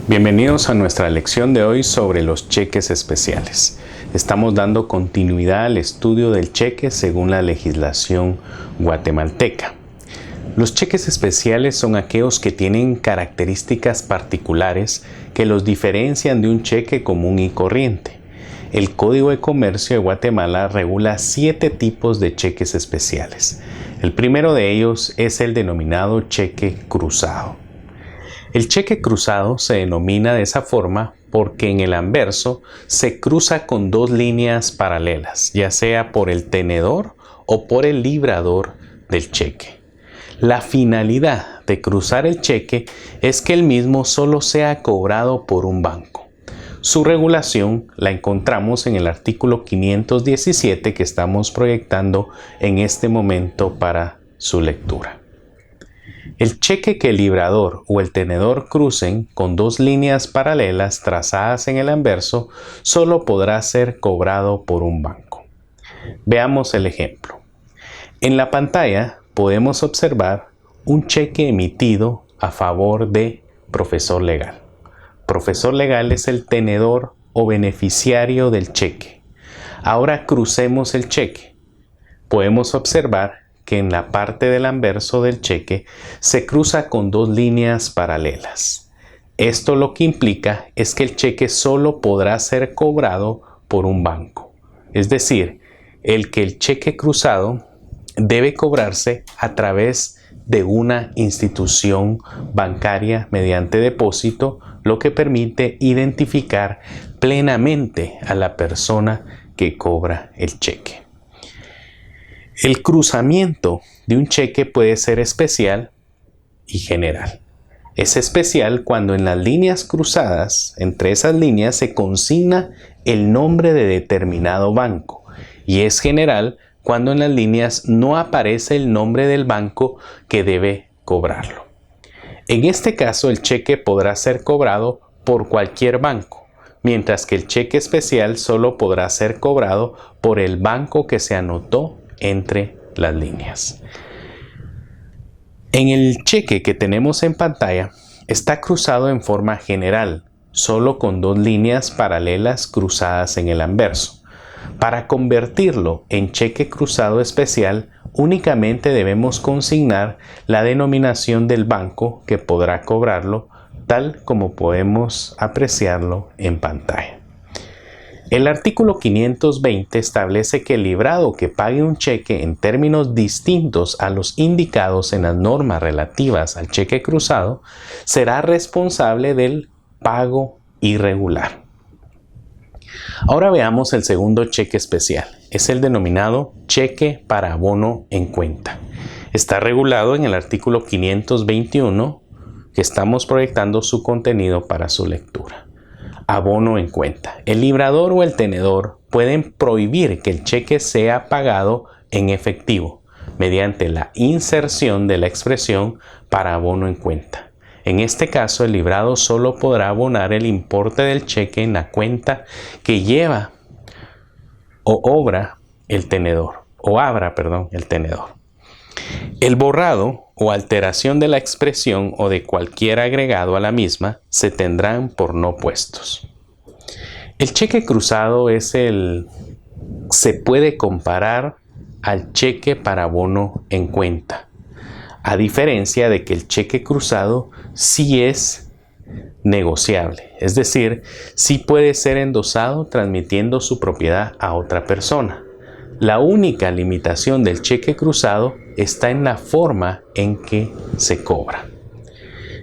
Bienvenidos a nuestra lección de hoy sobre los cheques especiales. Estamos dando continuidad al estudio del cheque según la legislación guatemalteca. Los cheques especiales son aquellos que tienen características particulares que los diferencian de un cheque común y corriente. El Código de Comercio de Guatemala regula 7 tipos de cheques especiales. El primero de ellos es el denominado cheque cruzado. El cheque cruzado se denomina de esa forma porque en el anverso se cruza con dos líneas paralelas, ya sea por el tenedor o por el librador del cheque. La finalidad de cruzar el cheque es que el mismo solo sea cobrado por un banco. Su regulación la encontramos en el artículo 517 que estamos proyectando en este momento para su lectura. El cheque que el librador o el tenedor crucen con dos líneas paralelas trazadas en el anverso solo podrá ser cobrado por un banco. Veamos el ejemplo. En la pantalla podemos observar un cheque emitido a favor de Profesor Legal. Profesor Legal es el tenedor o beneficiario del cheque. Ahora crucemos el cheque. Podemos observar que en la parte del anverso del cheque se cruza con dos líneas paralelas. Esto lo que implica es que el cheque solo podrá ser cobrado por un banco. Es decir, el cheque cruzado debe cobrarse a través de una institución bancaria mediante depósito, lo que permite identificar plenamente a la persona que cobra el cheque. El cruzamiento de un cheque puede ser especial y general. Es especial cuando en las líneas cruzadas, entre esas líneas se consigna el nombre de determinado banco, y es general cuando en las líneas no aparece el nombre del banco que debe cobrarlo. En este caso, el cheque podrá ser cobrado por cualquier banco, mientras que el cheque especial solo podrá ser cobrado por el banco que se anotó entre las líneas. En el cheque que tenemos en pantalla está cruzado en forma general, solo con dos líneas paralelas cruzadas en el anverso. Para convertirlo en cheque cruzado especial, únicamente debemos consignar la denominación del banco que podrá cobrarlo, tal como podemos apreciarlo en pantalla. El artículo 520 establece que el librado que pague un cheque en términos distintos a los indicados en las normas relativas al cheque cruzado será responsable del pago irregular. Ahora veamos el segundo cheque especial. Es el denominado cheque para abono en cuenta. Está regulado en el artículo 521 que estamos proyectando su contenido para su lectura. Abono en cuenta. El librador o el tenedor pueden prohibir que el cheque sea pagado en efectivo mediante la inserción de la expresión para abono en cuenta. En este caso, el librado solo podrá abonar el importe del cheque en la cuenta que lleva o abra el tenedor. El borrado o alteración de la expresión o de cualquier agregado a la misma se tendrán por no puestos. El cheque cruzado se puede comparar al cheque para abono en cuenta, a diferencia de que el cheque cruzado sí es negociable, es decir, sí puede ser endosado transmitiendo su propiedad a otra persona. La única limitación del cheque cruzado está en la forma en que se cobra.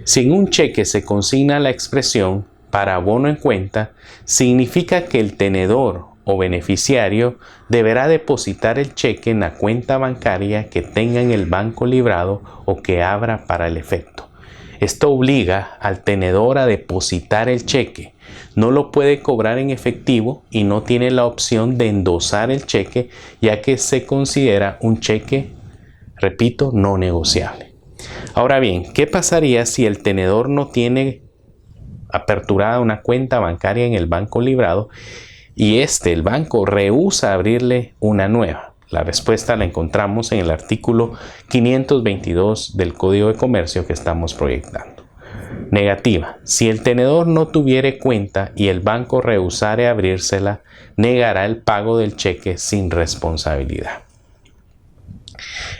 Si en un cheque se consigna la expresión para abono en cuenta, significa que el tenedor o beneficiario deberá depositar el cheque en la cuenta bancaria que tenga en el banco librado o que abra para el efecto. Esto obliga al tenedor a depositar el cheque. No lo puede cobrar en efectivo y no tiene la opción de endosar el cheque, ya que se considera un cheque, repito, no negociable. Ahora bien, ¿qué pasaría si el tenedor no tiene aperturada una cuenta bancaria en el banco librado y el banco rehúsa abrirle una nueva? La respuesta la encontramos en el artículo 522 del Código de Comercio que estamos proyectando. Negativa. Si el tenedor no tuviere cuenta y el banco rehusare abrírsela, negará el pago del cheque sin responsabilidad.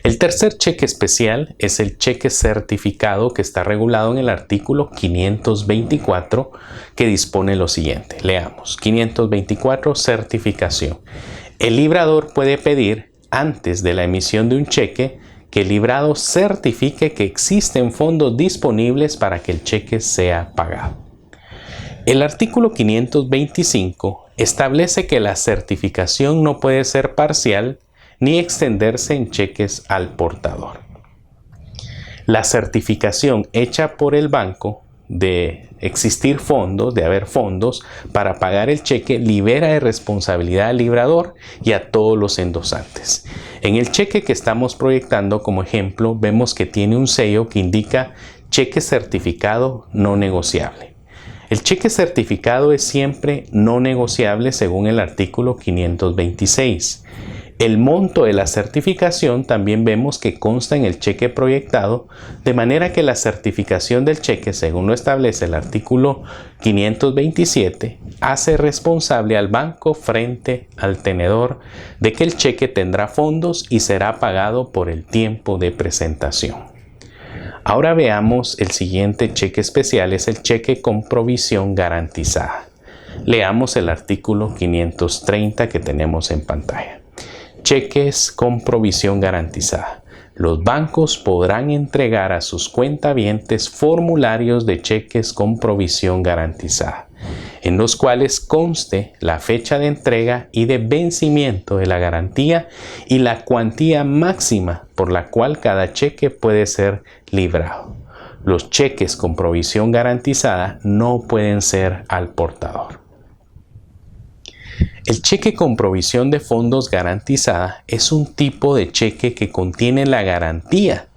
El tercer cheque especial es el cheque certificado, que está regulado en el artículo 524, que dispone lo siguiente. Leamos. 524, certificación. El librador puede pedir, antes de la emisión de un cheque, que el librado certifique que existen fondos disponibles para que el cheque sea pagado. El artículo 525 establece que la certificación no puede ser parcial ni extenderse en cheques al portador. La certificación hecha por el banco de existir fondos, de haber fondos para pagar el cheque, libera de responsabilidad al librador y a todos los endosantes. En el cheque que estamos proyectando como ejemplo, vemos que tiene un sello que indica cheque certificado no negociable. El cheque certificado es siempre no negociable según el artículo 526. El monto de la certificación también vemos que consta en el cheque proyectado, de manera que la certificación del cheque, según lo establece el artículo 527, hace responsable al banco frente al tenedor de que el cheque tendrá fondos y será pagado por el tiempo de presentación. Ahora veamos el siguiente cheque especial, es el cheque con provisión garantizada. Leamos el artículo 530 que tenemos en pantalla. Cheques con provisión garantizada. Los bancos podrán entregar a sus cuentavientes formularios de cheques con provisión garantizada, en los cuales conste la fecha de entrega y de vencimiento de la garantía y la cuantía máxima por la cual cada cheque puede ser librado. Los cheques con provisión garantizada no pueden ser al portador. El cheque con provisión de fondos garantizada es un tipo de cheque que contiene la garantía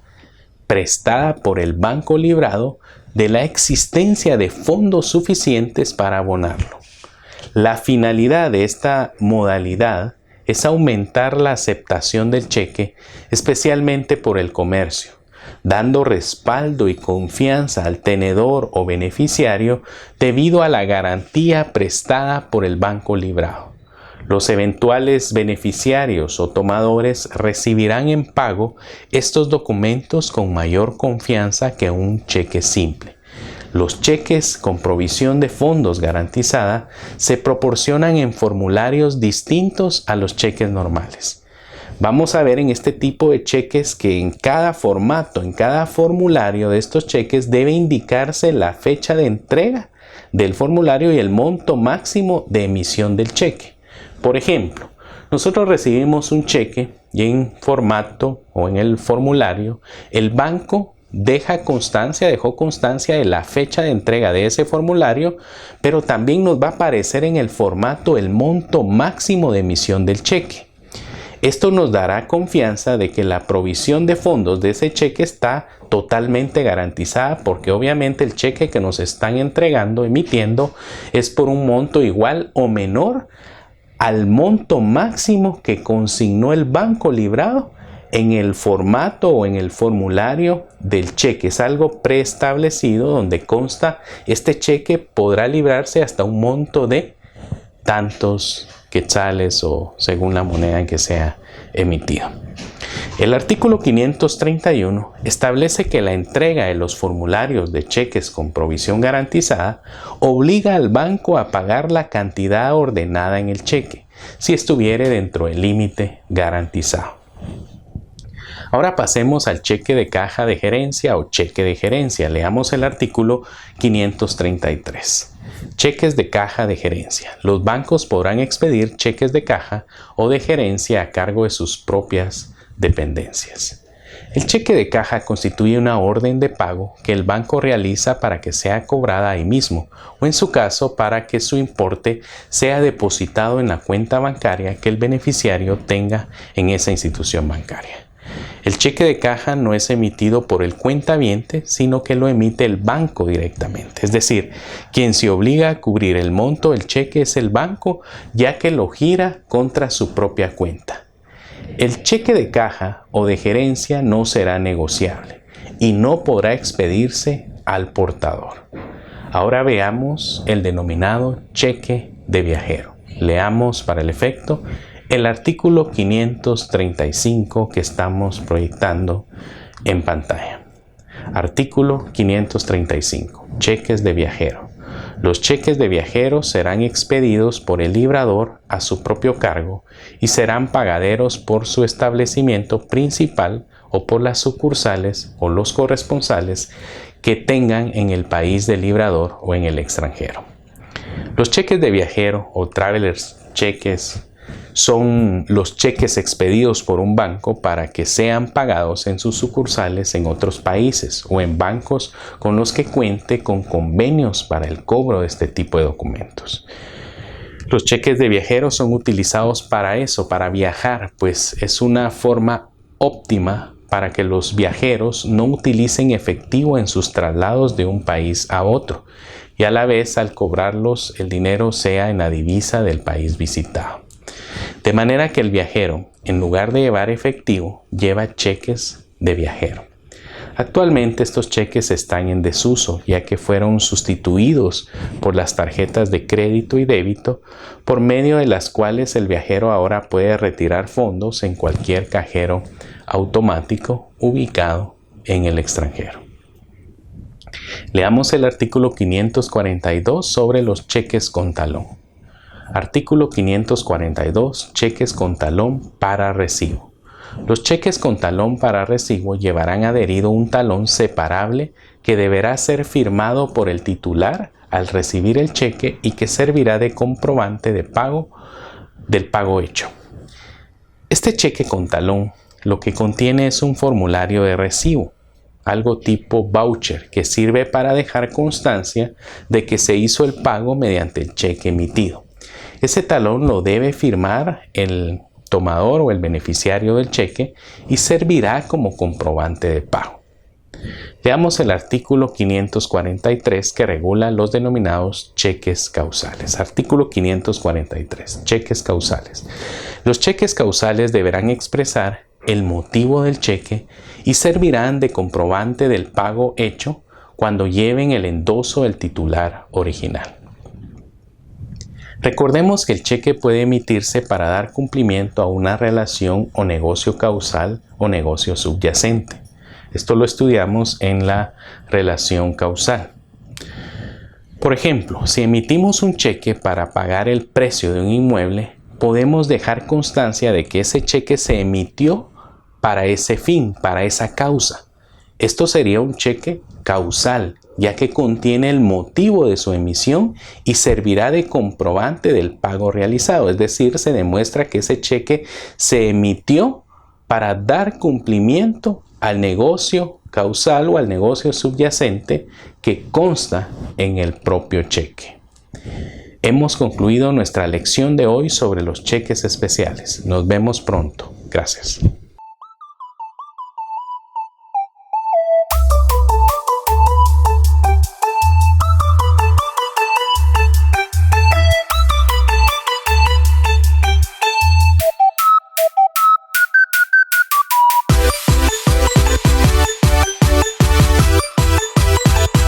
prestada por el banco librado de la existencia de fondos suficientes para abonarlo. La finalidad de esta modalidad es aumentar la aceptación del cheque, especialmente por el comercio, dando respaldo y confianza al tenedor o beneficiario debido a la garantía prestada por el banco librado. Los eventuales beneficiarios o tomadores recibirán en pago estos documentos con mayor confianza que un cheque simple. Los cheques con provisión de fondos garantizada se proporcionan en formularios distintos a los cheques normales. Vamos a ver en este tipo de cheques que en cada formato, en cada formulario de estos cheques debe indicarse la fecha de entrega del formulario y el monto máximo de emisión del cheque. Por ejemplo, nosotros recibimos un cheque y en formato o en el formulario el banco dejó constancia de la fecha de entrega de ese formulario, pero también nos va a aparecer en el formato el monto máximo de emisión del cheque. Esto nos dará confianza de que la provisión de fondos de ese cheque está totalmente garantizada, porque obviamente el cheque que nos están emitiendo, es por un monto igual o menor al monto máximo que consignó el banco librado en el formato o en el formulario del cheque. Es algo preestablecido donde consta este cheque podrá librarse hasta un monto de tantos quetzales o según la moneda en que sea emitido. El artículo 531 establece que la entrega de los formularios de cheques con provisión garantizada obliga al banco a pagar la cantidad ordenada en el cheque, si estuviere dentro del límite garantizado. Ahora pasemos al cheque de caja de gerencia o cheque de gerencia. Leamos el artículo 533. Cheques de caja de gerencia. Los bancos podrán expedir cheques de caja o de gerencia a cargo de sus propias dependencias. El cheque de caja constituye una orden de pago que el banco realiza para que sea cobrada ahí mismo, o en su caso para que su importe sea depositado en la cuenta bancaria que el beneficiario tenga en esa institución bancaria. El cheque de caja no es emitido por el cuentaviente, sino que lo emite el banco directamente. Es decir, quien se obliga a cubrir el monto del cheque es el banco, ya que lo gira contra su propia cuenta. El cheque de caja o de gerencia no será negociable y no podrá expedirse al portador. Ahora veamos el denominado cheque de viajero. Leamos para el efecto el artículo 535 que estamos proyectando en pantalla. Artículo 535. Cheques de viajero. Los cheques de viajero serán expedidos por el librador a su propio cargo y serán pagaderos por su establecimiento principal o por las sucursales o los corresponsales que tengan en el país del librador o en el extranjero. Los cheques de viajero o travelers cheques son los cheques expedidos por un banco para que sean pagados en sus sucursales en otros países o en bancos con los que cuente con convenios para el cobro de este tipo de documentos. Los cheques de viajero son utilizados para eso, para viajar, pues es una forma óptima para que los viajeros no utilicen efectivo en sus traslados de un país a otro y a la vez al cobrarlos el dinero sea en la divisa del país visitado. De manera que el viajero, en lugar de llevar efectivo, lleva cheques de viajero. Actualmente estos cheques están en desuso, ya que fueron sustituidos por las tarjetas de crédito y débito, por medio de las cuales el viajero ahora puede retirar fondos en cualquier cajero automático ubicado en el extranjero. Leamos el artículo 542 sobre los cheques con talón. Artículo 542. Cheques con talón para recibo. Los cheques con talón para recibo llevarán adherido un talón separable que deberá ser firmado por el titular al recibir el cheque y que servirá de comprobante de pago del pago hecho. Este cheque con talón lo que contiene es un formulario de recibo, algo tipo voucher, que sirve para dejar constancia de que se hizo el pago mediante el cheque emitido. Ese talón lo debe firmar el tomador o el beneficiario del cheque y servirá como comprobante de pago. Veamos el artículo 543 que regula los denominados cheques causales. Artículo 543. Cheques causales. Los cheques causales deberán expresar el motivo del cheque y servirán de comprobante del pago hecho cuando lleven el endoso del titular original. Recordemos que el cheque puede emitirse para dar cumplimiento a una relación o negocio causal o negocio subyacente. Esto lo estudiamos en la relación causal. Por ejemplo, si emitimos un cheque para pagar el precio de un inmueble, podemos dejar constancia de que ese cheque se emitió para ese fin, para esa causa. Esto sería un cheque causal, ya que contiene el motivo de su emisión y servirá de comprobante del pago realizado. Es decir, se demuestra que ese cheque se emitió para dar cumplimiento al negocio causal o al negocio subyacente que consta en el propio cheque. Hemos concluido nuestra lección de hoy sobre los cheques especiales. Nos vemos pronto. Gracias.